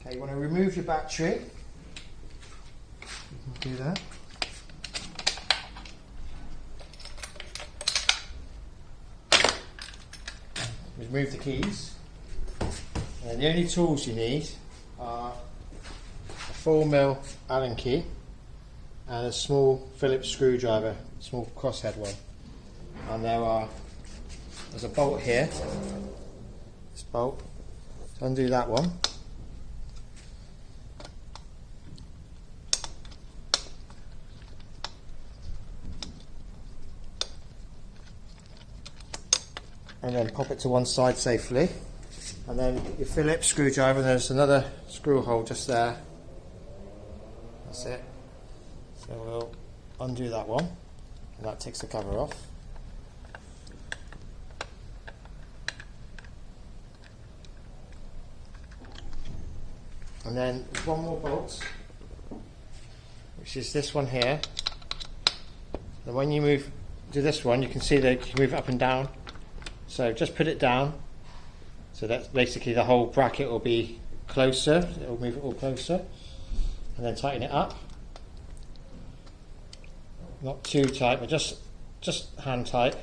Okay, you want to remove your battery. You can do that. Remove the keys. And the only tools you need are a 4mm Allen key and a small Phillips screwdriver, small crosshead one. And there's a bolt here. This bolt. So undo that one. And then pop it to one side safely. And then your Phillips screwdriver, and there's another screw hole just there. That's it. So we'll undo that one, and that takes the cover off. And then there's one more bolt, which is this one here. And when you move to this one, you can see that you can move it up and down. So just put it down, so that's basically the whole bracket will be closer, it will move it all closer, and then tighten it up. Not too tight, but just hand tight,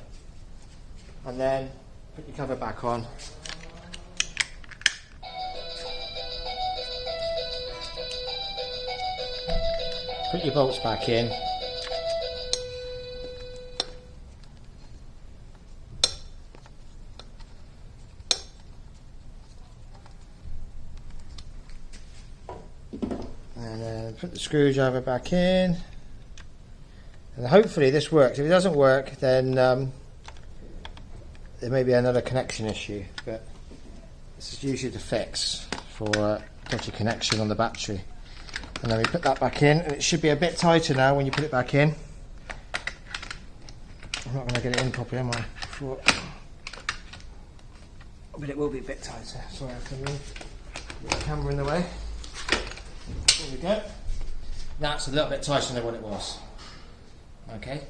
and then put your cover back on. Put your bolts back in. And put the screwdriver back in, and hopefully this works. If it doesn't work, then there may be another connection issue, but this is usually the fix for dodgy connection on the battery. And then we put that back in, and it should be a bit tighter now when you put it back in. I'm not going to get it in properly, am I? But it will be a bit tighter. Sorry, I can move the camera in the way. There we go. That's a little bit tighter than what it was. Okay.